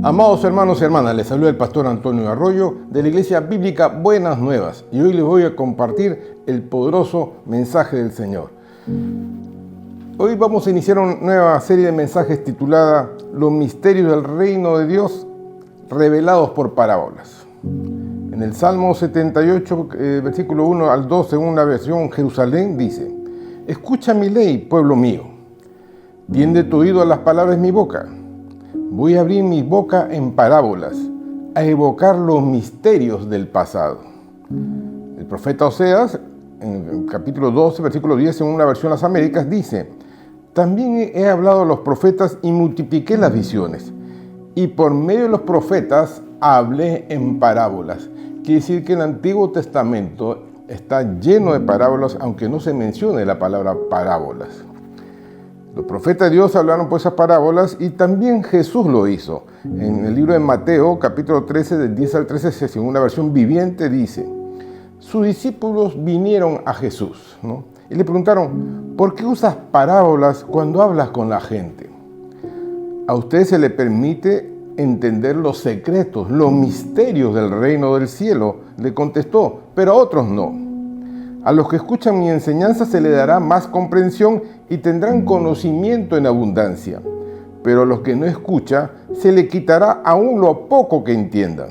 Amados hermanos y hermanas, les saluda el pastor Antonio Arroyo de la Iglesia Bíblica Buenas Nuevas y hoy les voy a compartir el poderoso mensaje del Señor. Hoy vamos a iniciar una nueva serie de mensajes titulada Los misterios del reino de Dios revelados por parábolas. En el Salmo 78, versículo 1 al 2, según la versión Jerusalén, dice: Escucha mi ley, pueblo mío, tiende tu oído a las palabras de mi boca. Voy a abrir mi boca en parábolas, a evocar los misterios del pasado. El profeta Oseas, en el capítulo 12, versículo 10, según una versión de las Américas, dice: También he hablado a los profetas y multipliqué las visiones, y por medio de los profetas hablé en parábolas. Quiere decir que el Antiguo Testamento está lleno de parábolas, aunque no se mencione la palabra parábolas. Los profetas de Dios hablaron por esas parábolas y también Jesús lo hizo. En el libro de Mateo, capítulo 13, del 10 al 13, según una versión viviente, dice: sus discípulos vinieron a Jesús, y le preguntaron: ¿por qué usas parábolas cuando hablas con la gente? A usted se le permite entender los secretos, los misterios del reino del cielo, le contestó, pero a otros no. A los que escuchan mi enseñanza se les dará más comprensión y tendrán conocimiento en abundancia. Pero a los que no escuchan se les quitará aún lo poco que entiendan.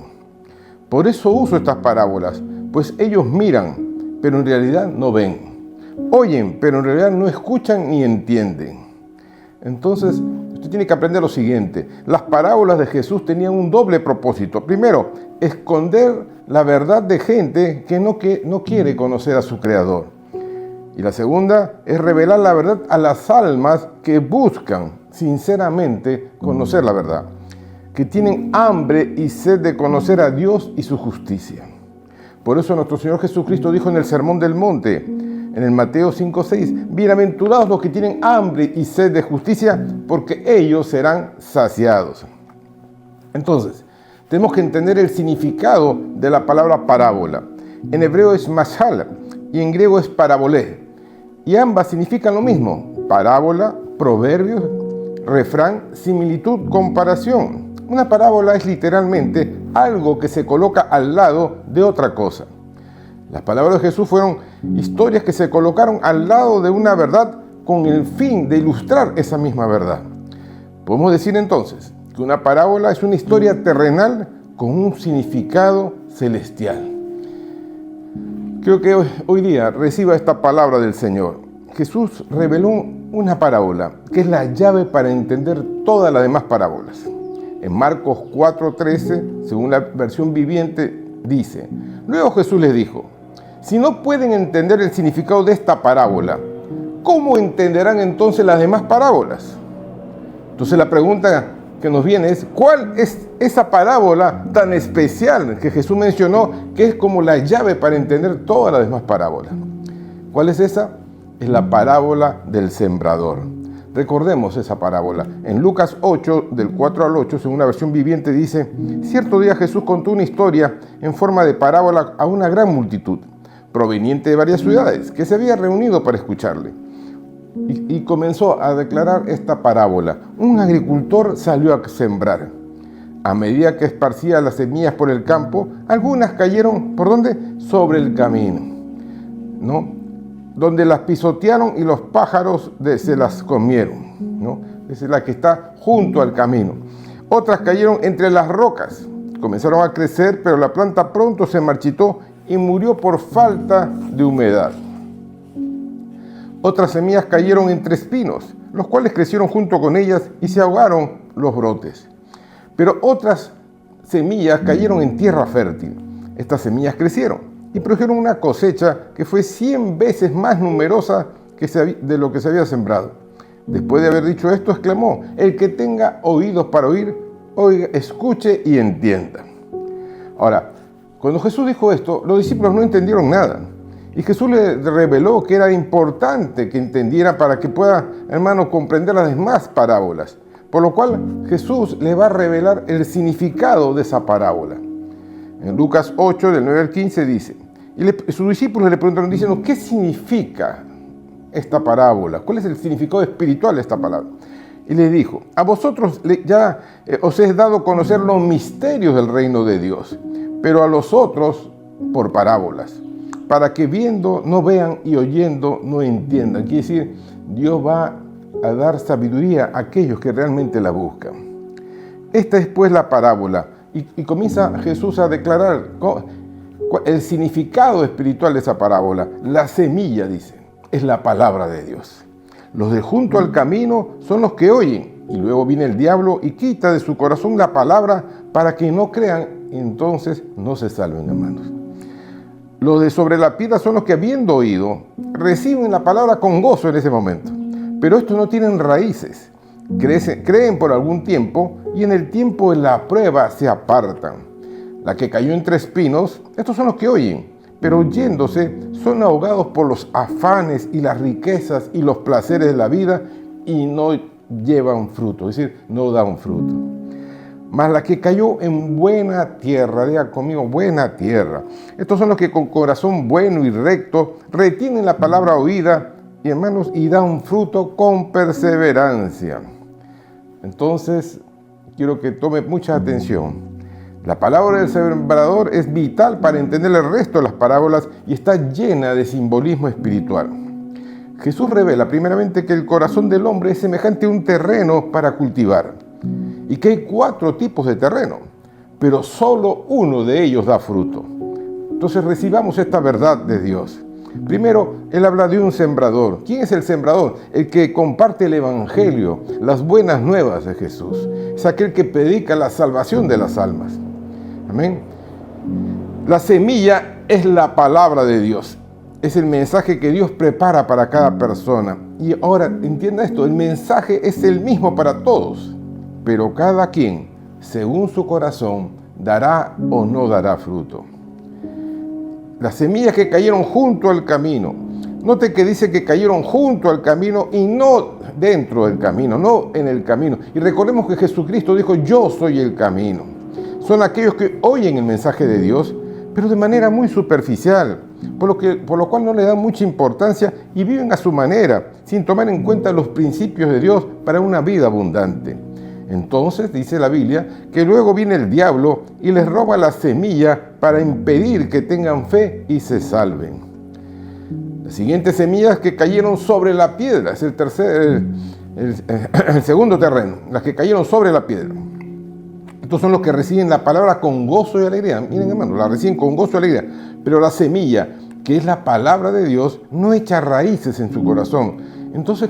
Por eso uso estas parábolas, pues ellos miran, pero en realidad no ven. Oyen, pero en realidad no escuchan ni entienden. Entonces, usted tiene que aprender lo siguiente. Las parábolas de Jesús tenían un doble propósito. Primero, esconder la verdad de gente que no quiere conocer a su Creador. Y la segunda es revelar la verdad a las almas que buscan sinceramente conocer la verdad, que tienen hambre y sed de conocer a Dios y su justicia. Por eso nuestro Señor Jesucristo dijo en el Sermón del Monte, en el Mateo 5:6, bienaventurados los que tienen hambre y sed de justicia, porque ellos serán saciados. Entonces, tenemos que entender el significado de la palabra parábola. En hebreo es mashal y en griego es parabolé. Y ambas significan lo mismo: parábola, proverbios, refrán, similitud, comparación. Una parábola es literalmente algo que se coloca al lado de otra cosa. Las palabras de Jesús fueron historias que se colocaron al lado de una verdad con el fin de ilustrar esa misma verdad. Podemos decir entonces que una parábola es una historia terrenal con un significado celestial. Creo que hoy día reciba esta palabra del Señor. Jesús reveló una parábola que es la llave para entender todas las demás parábolas. En Marcos 4:13, según la versión viviente, dice: luego Jesús les dijo: si no pueden entender el significado de esta parábola, ¿cómo entenderán entonces las demás parábolas? Entonces la pregunta que nos viene es: ¿cuál es esa parábola tan especial que Jesús mencionó, que es como la llave para entender todas las demás parábolas? ¿Cuál es esa? Es la parábola del sembrador. Recordemos esa parábola. En Lucas 8, del 4 al 8, según una versión viviente, dice: cierto día Jesús contó una historia en forma de parábola a una gran multitud, proveniente de varias ciudades, que se había reunido para escucharle. Y comenzó a declarar esta parábola. Un agricultor salió a sembrar. A medida que esparcía las semillas por el campo, algunas cayeron, ¿por dónde? Sobre el camino, donde las pisotearon y los pájaros se las comieron, Esa es la que está junto al camino. Otras cayeron entre las rocas. Comenzaron a crecer, pero la planta pronto se marchitó y murió por falta de humedad. Otras semillas cayeron entre espinos, los cuales crecieron junto con ellas y se ahogaron los brotes. Pero otras semillas cayeron en tierra fértil. Estas semillas crecieron y produjeron una cosecha que fue 100 veces más numerosa de lo que se había sembrado. Después de haber dicho esto, exclamó: el que tenga oídos para oír, oiga, escuche y entienda. Ahora, cuando Jesús dijo esto, los discípulos no entendieron nada. Y Jesús les reveló que era importante que entendieran para que pueda, hermano, comprender las demás parábolas. Por lo cual, Jesús les va a revelar el significado de esa parábola. En Lucas 8, del 9 al 15, dice: y sus discípulos le preguntaron diciendo: ¿qué significa esta parábola? ¿Cuál es el significado espiritual de esta palabra? y les dijo: a vosotros ya os he dado a conocer los misterios del reino de Dios, pero a los otros por parábolas, para que viendo no vean y oyendo no entiendan. Quiere decir, Dios va a dar sabiduría a aquellos que realmente la buscan. Esta es pues la parábola, y comienza Jesús a declarar el significado espiritual de esa parábola. La semilla, dice, es la palabra de Dios. Los de junto al camino son los que oyen, y luego viene el diablo y quita de su corazón la palabra para que no crean, y entonces no se salven, hermanos. Los de sobre la piedra son los que, habiendo oído, reciben la palabra con gozo en ese momento. Pero estos no tienen raíces. Creen por algún tiempo y en el tiempo de la prueba se apartan. La que cayó entre espinos, estos son los que oyen, pero oyéndose son ahogados por los afanes y las riquezas y los placeres de la vida y no llevan fruto, es decir, no dan fruto. Mas la que cayó en buena tierra, diga conmigo, buena tierra. Estos son los que con corazón bueno y recto retienen la palabra oída, y hermanos, y dan fruto con perseverancia. Entonces, quiero que tome mucha atención. La palabra del sembrador es vital para entender el resto de las parábolas y está llena de simbolismo espiritual. Jesús revela primeramente que el corazón del hombre es semejante a un terreno para cultivar y que hay 4 tipos de terreno, pero solo uno de ellos da fruto. Entonces recibamos esta verdad de Dios. Primero, Él habla de un sembrador. ¿Quién es el sembrador? El que comparte el evangelio, las buenas nuevas de Jesús. Es aquel que predica la salvación de las almas. Amén. La semilla es la palabra de Dios. Es el mensaje que Dios prepara para cada persona. Y ahora, entienda esto, el mensaje es el mismo para todos, pero cada quien, según su corazón, dará o no dará fruto. Las semillas que cayeron junto al camino. Note que dice que cayeron junto al camino y no dentro del camino, no en el camino. Y recordemos que Jesucristo dijo: yo soy el camino. Son aquellos que oyen el mensaje de Dios, pero de manera muy superficial, por lo cual no le dan mucha importancia y viven a su manera, sin tomar en cuenta los principios de Dios para una vida abundante. Entonces, dice la Biblia, que luego viene el diablo y les roba la semilla para impedir que tengan fe y se salven. Las siguientes semillas que cayeron sobre la piedra, es el segundo terreno, las que cayeron sobre la piedra. Estos son los que reciben la palabra con gozo y alegría. Miren, hermanos, la reciben con gozo y alegría. Pero la semilla, que es la palabra de Dios, no echa raíces en su corazón. Entonces,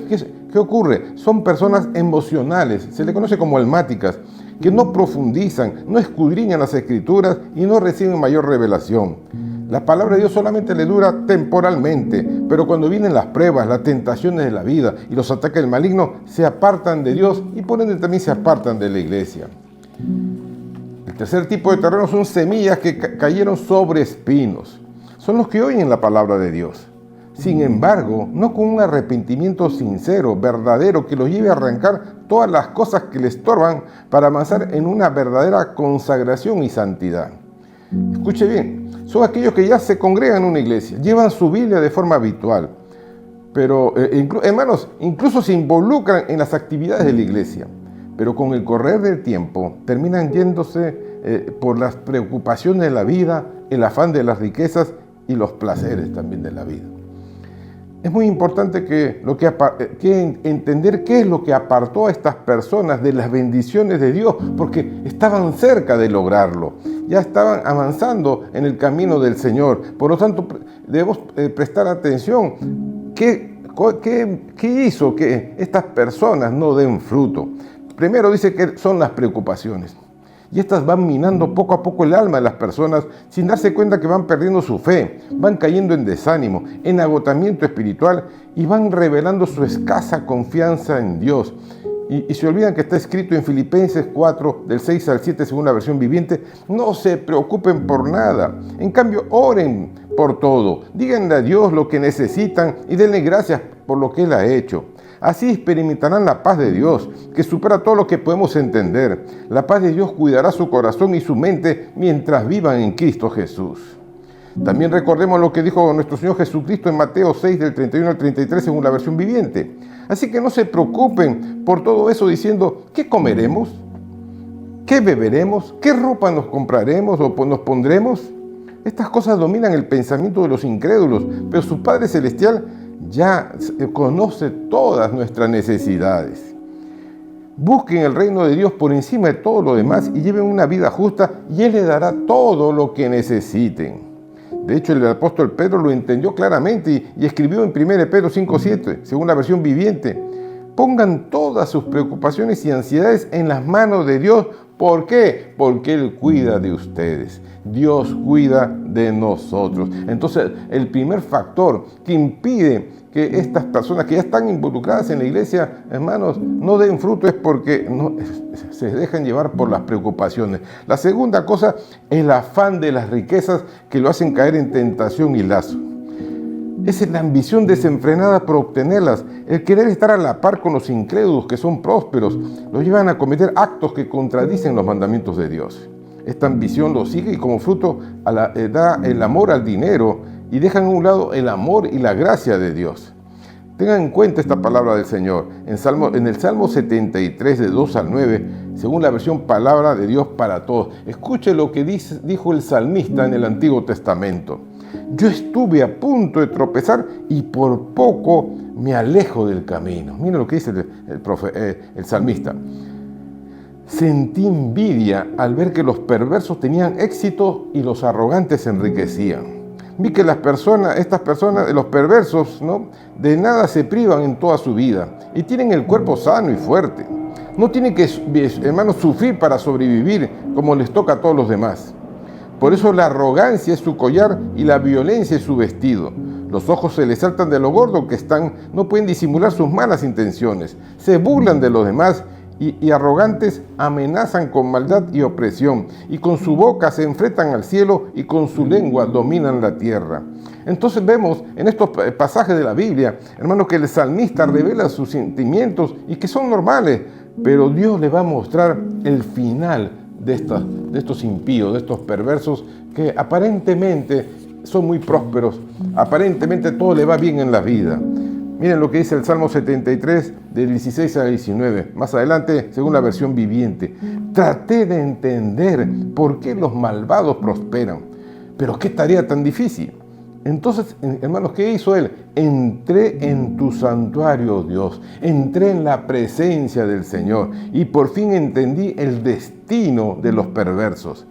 ¿qué ocurre? Son personas emocionales, se le conoce como almáticas, que no profundizan, no escudriñan las escrituras y no reciben mayor revelación. La palabra de Dios solamente le dura temporalmente, pero cuando vienen las pruebas, las tentaciones de la vida y los ataques del maligno, se apartan de Dios y por ende también se apartan de la iglesia. El tercer tipo de terreno son semillas que cayeron sobre espinos. Son los que oyen la palabra de Dios. Sin embargo, no con un arrepentimiento sincero, verdadero, que los lleve a arrancar todas las cosas que le estorban para avanzar en una verdadera consagración y santidad. Escuche bien, son aquellos que ya se congregan en una iglesia, llevan su Biblia de forma habitual, pero hermanos, incluso se involucran en las actividades de la iglesia, pero con el correr del tiempo terminan yéndose por las preocupaciones de la vida, el afán de las riquezas y los placeres también de la vida. Es muy importante que entender qué es lo que apartó a estas personas de las bendiciones de Dios, porque estaban cerca de lograrlo, ya estaban avanzando en el camino del Señor. Por lo tanto, debemos prestar atención. ¿Qué hizo que estas personas no den fruto? Primero dice que son las preocupaciones. Y estas van minando poco a poco el alma de las personas sin darse cuenta que van perdiendo su fe, van cayendo en desánimo, en agotamiento espiritual y van revelando su escasa confianza en Dios. Y se olvidan que está escrito en Filipenses 4, del 6 al 7, según la versión viviente: no se preocupen por nada, en cambio oren por todo, díganle a Dios lo que necesitan y denle gracias por lo que Él ha hecho. Así experimentarán la paz de Dios, que supera todo lo que podemos entender. La paz de Dios cuidará su corazón y su mente mientras vivan en Cristo Jesús. También recordemos lo que dijo nuestro Señor Jesucristo en Mateo 6, del 31 al 33, según la versión viviente. Así que no se preocupen por todo eso diciendo, ¿qué comeremos? ¿Qué beberemos? ¿Qué ropa nos compraremos o nos pondremos? Estas cosas dominan el pensamiento de los incrédulos, pero su Padre Celestial ya conoce todas nuestras necesidades. Busquen el reino de Dios por encima de todo lo demás y lleven una vida justa y Él les dará todo lo que necesiten. De hecho, el apóstol Pedro lo entendió claramente y escribió en 1 Pedro 5:7, según la versión viviente. Pongan todas sus preocupaciones y ansiedades en las manos de Dios. ¿Por qué? Porque Él cuida de ustedes. Dios cuida de nosotros. Entonces, el primer factor que impide que estas personas que ya están involucradas en la iglesia, hermanos, no den fruto es porque se dejan llevar por las preocupaciones. La segunda cosa es el afán de las riquezas que lo hacen caer en tentación y lazo. Esa es la ambición desenfrenada por obtenerlas. El querer estar a la par con los incrédulos que son prósperos los llevan a cometer actos que contradicen los mandamientos de Dios. Esta ambición los sigue y como fruto da el amor al dinero y dejan a un lado el amor y la gracia de Dios. Tengan en cuenta esta palabra del Señor. En el Salmo 73, de 2 al 9, según la versión Palabra de Dios para Todos. Escuche lo que dijo el salmista en el Antiguo Testamento. Yo estuve a punto de tropezar y por poco me alejo del camino. Miren lo que dice el salmista. Sentí envidia al ver que los perversos tenían éxito y los arrogantes se enriquecían. Vi que estas personas, los perversos, ¿no?, de nada se privan en toda su vida y tienen el cuerpo sano y fuerte. No tienen que, hermanos, sufrir para sobrevivir como les toca a todos los demás. Por eso la arrogancia es su collar y la violencia es su vestido. Los ojos se les saltan de lo gordo que están, no pueden disimular sus malas intenciones. Se burlan de los demás y arrogantes amenazan con maldad y opresión. Y con su boca se enfrentan al cielo y con su lengua dominan la tierra. Entonces vemos en estos pasajes de la Biblia, hermanos, que el salmista revela sus sentimientos y que son normales, pero Dios le va a mostrar el final de estos impíos, de estos perversos que aparentemente son muy prósperos, aparentemente todo le va bien en la vida. Miren lo que dice el Salmo 73, del 16 al 19. Más adelante, según la versión viviente. Traté de entender por qué los malvados prosperan. Pero qué tarea tan difícil. Entonces, hermanos, ¿qué hizo él? Entré en tu santuario, Dios. Entré en la presencia del Señor. Y por fin entendí el destino de los perversos.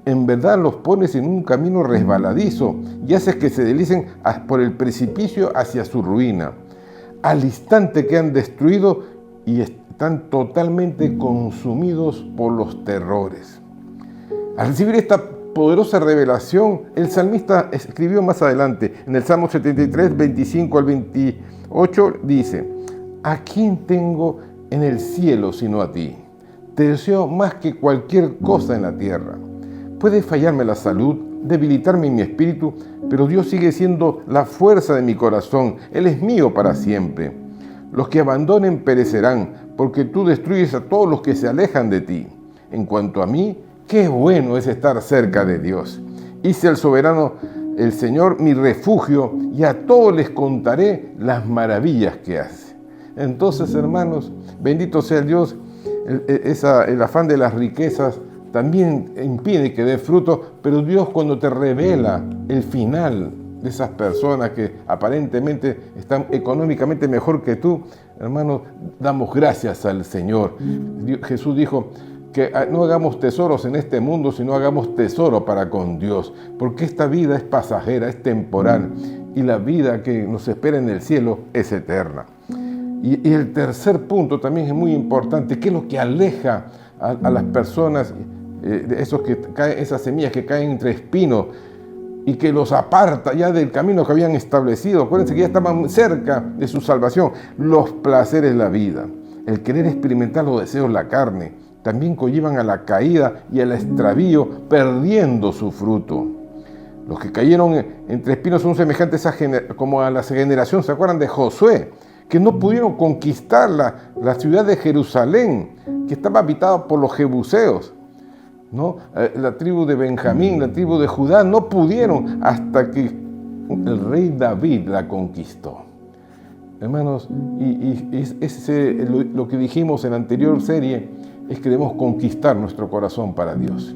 En verdad los pones en un camino resbaladizo y haces que se deslicen por el precipicio hacia su ruina. Al instante quedan destruidos y están totalmente consumidos por los terrores. Al recibir esta poderosa revelación, el salmista escribió más adelante, en el Salmo 73, 25 al 28, dice: ¿A quién tengo en el cielo sino a ti? Te deseo más que cualquier cosa en la tierra. Puede fallarme la salud, debilitarme mi espíritu, pero Dios sigue siendo la fuerza de mi corazón. Él es mío para siempre. Los que abandonen perecerán, porque tú destruyes a todos los que se alejan de ti. En cuanto a mí, qué bueno es estar cerca de Dios. Hice al soberano, el Señor, mi refugio, y a todos les contaré las maravillas que hace. Entonces, hermanos, bendito sea Dios. El afán de las riquezas también impide que dé fruto, pero Dios, cuando te revela el final de esas personas que aparentemente están económicamente mejor que tú, hermanos, damos gracias al Señor. Jesús dijo que no hagamos tesoros en este mundo, sino hagamos tesoro para con Dios, porque esta vida es pasajera, es temporal, y la vida que nos espera en el cielo es eterna. Y el tercer punto también es muy importante, que es lo que aleja a las personas, esas semillas que caen entre espinos y que los aparta ya del camino que habían establecido. Acuérdense que ya estaban cerca de su salvación. Los placeres de la vida, el querer experimentar los deseos de la carne, también conllevan a la caída y al extravío, perdiendo su fruto. Los que cayeron entre espinos son semejantes como a la generación, ¿se acuerdan de Josué? Que no pudieron conquistar la ciudad de Jerusalén, que estaba habitada por los jebuseos, ¿no? La tribu de Benjamín, la tribu de Judá, no pudieron hasta que el rey David la conquistó. hermanos, lo que dijimos en la anterior serie es que debemos conquistar nuestro corazón para Dios.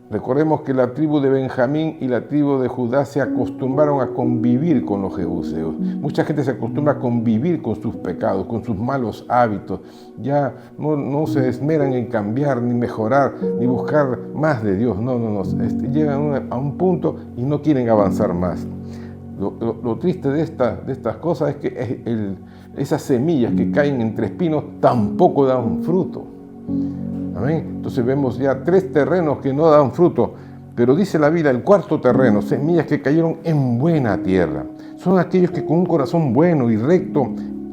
Recordemos que la tribu de Benjamín y la tribu de Judá se acostumbraron a convivir con los jebuseos. Mucha gente se acostumbra a convivir con sus pecados, con sus malos hábitos. Ya no se esmeran en cambiar, ni mejorar, ni buscar más de Dios. No. Llegan a un punto y no quieren avanzar más. Lo triste de estas cosas es que esas semillas que caen entre espinos tampoco dan fruto. Amén. Entonces vemos ya 3 terrenos que no dan fruto, pero dice la Biblia, el cuarto terreno, semillas que cayeron en buena tierra. Son aquellos que con un corazón bueno y recto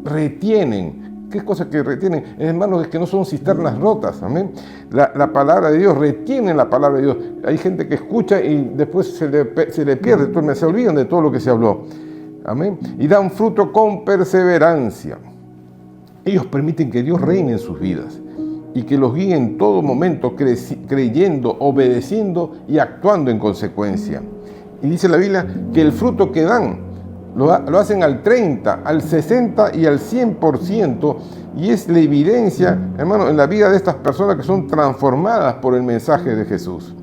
retienen. ¿Qué cosa que retienen? Hermanos, es que no son cisternas rotas. Amén. La palabra de Dios, retienen la palabra de Dios. Hay gente que escucha y después se le pierde, entonces se olvidan de todo lo que se habló. Amén. Y dan fruto con perseverancia. Ellos permiten que Dios reine en sus vidas y que los guíe en todo momento, creyendo, obedeciendo y actuando en consecuencia. Y dice la Biblia que el fruto que dan lo hacen al 30, al 60 y al 100%, y es la evidencia, hermano, en la vida de estas personas que son transformadas por el mensaje de Jesús.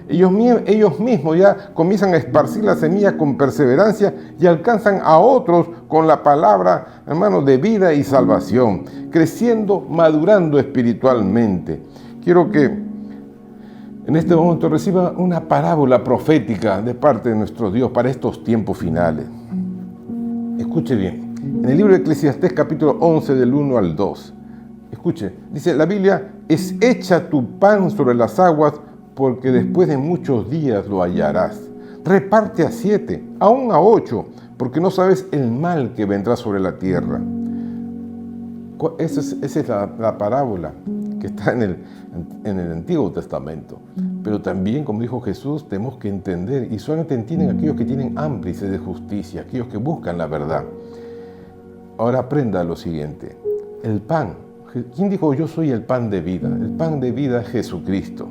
Ellos mismos ya comienzan a esparcir la semilla con perseverancia y alcanzan a otros con la palabra, hermano, de vida y salvación, creciendo, madurando espiritualmente. Quiero que en este momento reciba una parábola profética de parte de nuestro Dios para estos tiempos finales. Escuche bien, en el libro de Eclesiastés capítulo 11 del 1 al 2, escuche, dice la Biblia, es hecha tu pan sobre las aguas, porque después de muchos días lo hallarás. Reparte a 7, aún a 8, porque no sabes el mal que vendrá sobre la tierra. Esa es la parábola que está en el Antiguo Testamento. Pero también, como dijo Jesús, tenemos que entender, y solamente entienden aquellos que tienen hambre y sed de justicia, aquellos que buscan la verdad. Ahora aprenda lo siguiente. El pan. ¿Quién dijo yo soy el pan de vida? El pan de vida es Jesucristo.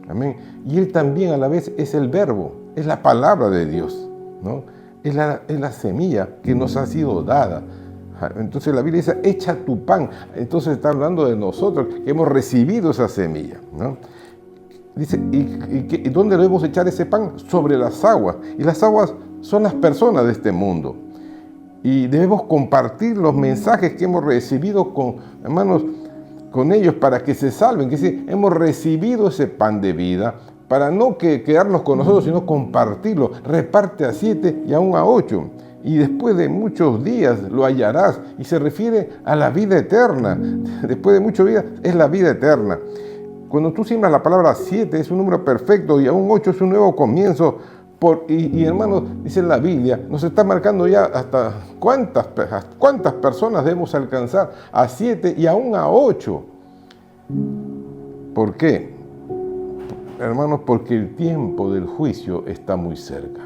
Amén. Y Él también a la vez es el verbo, es la palabra de Dios, ¿no? Es la semilla que nos ha sido dada. Entonces la Biblia dice, echa tu pan. Entonces está hablando de nosotros que hemos recibido esa semilla, ¿no? Dice, ¿y dónde debemos echar ese pan? Sobre las aguas. Y las aguas son las personas de este mundo. Y debemos compartir los mensajes que hemos recibido con ellos para que se salven. Que sí, hemos recibido ese pan de vida para no quedarnos con nosotros, sino compartirlo. Reparte a 7 y aún a 8. Y después de muchos días lo hallarás. Y se refiere a la vida eterna. Después de muchos días es la vida eterna. Cuando tú siembras la palabra 7 es un número perfecto y aún 8 es un nuevo comienzo. Y hermanos, dice la Biblia, nos está marcando ya hasta cuántas personas debemos alcanzar a 7 y aún a 8. ¿Por qué? Hermanos, porque el tiempo del juicio está muy cerca.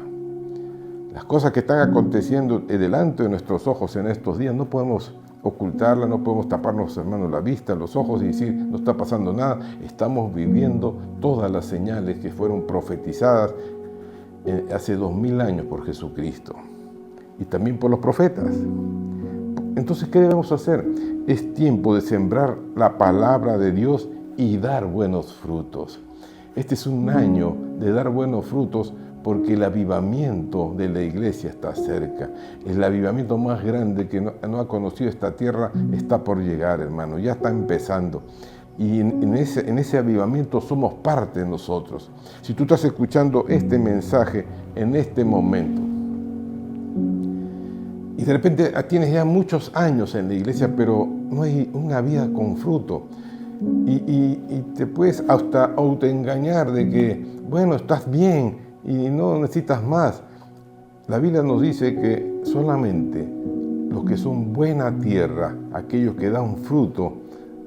Las cosas que están aconteciendo delante de nuestros ojos en estos días no podemos ocultarlas, no podemos taparnos, hermanos, la vista, los ojos y decir no está pasando nada. Estamos viviendo todas las señales que fueron profetizadas hace 2000 años por Jesucristo y también por los profetas. Entonces, ¿qué debemos hacer? Es tiempo de sembrar la palabra de Dios y dar buenos frutos. Este es un año de dar buenos frutos porque el avivamiento de la iglesia está cerca. El avivamiento más grande que no ha conocido esta tierra está por llegar, hermano, ya está empezando. Y en ese avivamiento somos parte de nosotros. Si tú estás escuchando este mensaje en este momento y de repente tienes ya muchos años en la iglesia, pero no hay una vida con fruto, y te puedes hasta autoengañar de que, bueno, estás bien y no necesitas más. La Biblia nos dice que solamente los que son buena tierra, aquellos que dan fruto,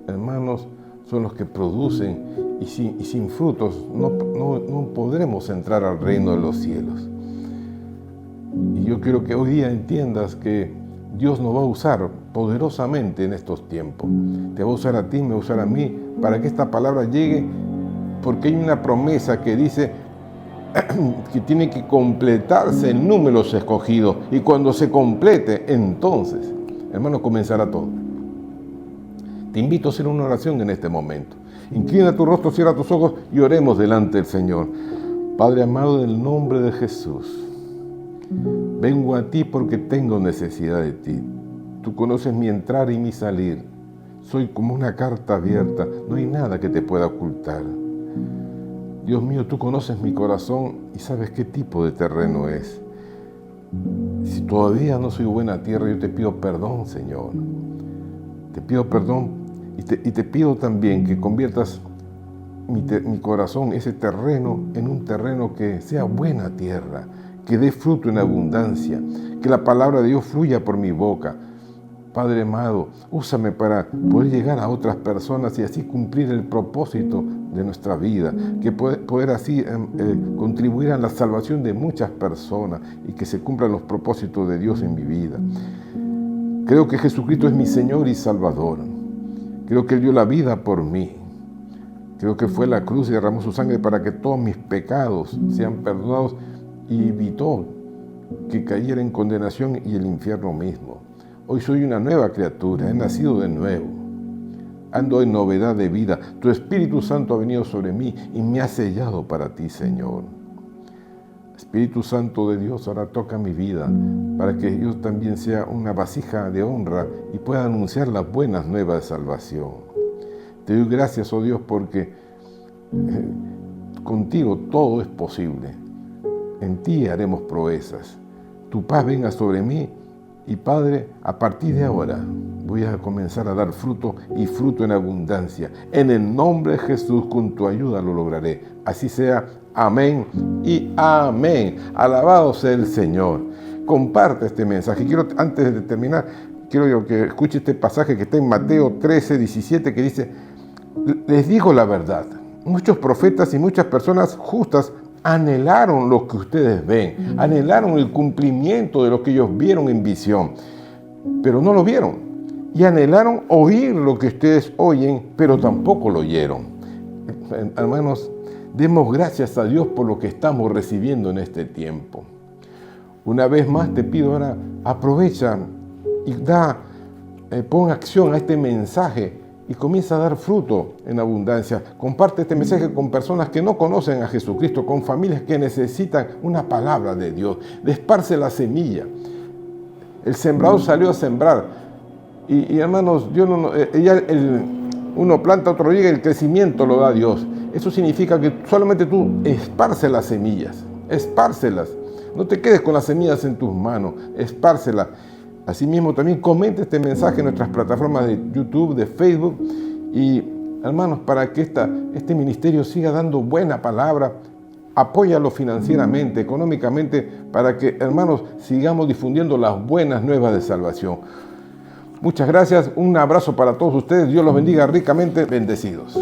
hermanos, son los que producen, y sin frutos no podremos entrar al reino de los cielos. Y yo quiero que hoy día entiendas que Dios nos va a usar poderosamente en estos tiempos. Te va a usar a ti, me va a usar a mí, para que esta palabra llegue, porque hay una promesa que dice que tiene que completarse el número de los escogidos. Y cuando se complete, entonces, hermano, comenzará todo. Te invito a hacer una oración en este momento. Inclina tu rostro, cierra tus ojos y oremos delante del Señor. Padre amado, en el nombre de Jesús, vengo a ti porque tengo necesidad de ti. Tú conoces mi entrar y mi salir. Soy como una carta abierta, no hay nada que te pueda ocultar. Dios mío, tú conoces mi corazón y sabes qué tipo de terreno es. Si todavía no soy buena tierra, yo te pido perdón, Señor. Te pido perdón y te pido también que conviertas mi corazón, ese terreno, en un terreno que sea buena tierra, que dé fruto en abundancia, que la palabra de Dios fluya por mi boca. Padre amado, úsame para poder llegar a otras personas y así cumplir el propósito de nuestra vida, que poder así contribuir a la salvación de muchas personas y que se cumplan los propósitos de Dios en mi vida. Creo que Jesucristo es mi Señor y Salvador. Creo que Él dio la vida por mí. Creo que fue a la cruz y derramó su sangre para que todos mis pecados sean perdonados y evitó que cayera en condenación y el infierno mismo. Hoy soy una nueva criatura, he nacido de nuevo. Ando en novedad de vida. Tu Espíritu Santo ha venido sobre mí y me ha sellado para ti, Señor. Espíritu Santo de Dios, ahora toca mi vida para que yo también sea una vasija de honra y pueda anunciar las buenas nuevas de salvación. Te doy gracias, oh Dios, porque contigo todo es posible. En ti haremos proezas. Tu paz venga sobre mí. Y Padre, a partir de ahora voy a comenzar a dar fruto y fruto en abundancia. En el nombre de Jesús, con tu ayuda lo lograré. Así sea. Amén y amén. Alabado sea el Señor. Comparte este mensaje. Antes de terminar, quiero que escuche este pasaje que está en Mateo 13, 17, que dice: les digo la verdad, muchos profetas y muchas personas justas anhelaron lo que ustedes ven, anhelaron el cumplimiento de lo que ellos vieron en visión, pero no lo vieron. Y anhelaron oír lo que ustedes oyen, pero tampoco lo oyeron. Hermanos, demos gracias a Dios por lo que estamos recibiendo en este tiempo. Una vez más te pido ahora, aprovecha y pon acción a este mensaje y comienza a dar fruto en abundancia. Comparte este mensaje con personas que no conocen a Jesucristo, con familias que necesitan una palabra de Dios. Esparce la semilla. El sembrador salió a sembrar. Y hermanos, uno planta, otro riega, el crecimiento lo da Dios. Eso significa que solamente tú esparce las semillas, espárcelas. No te quedes con las semillas en tus manos, espárcelas. Asimismo, también comenta este mensaje en nuestras plataformas de YouTube, de Facebook. Y, hermanos, para que este ministerio siga dando buena palabra, apóyalo financieramente, económicamente, para que, hermanos, sigamos difundiendo las buenas nuevas de salvación. Muchas gracias, un abrazo para todos ustedes. Dios los bendiga ricamente, bendecidos.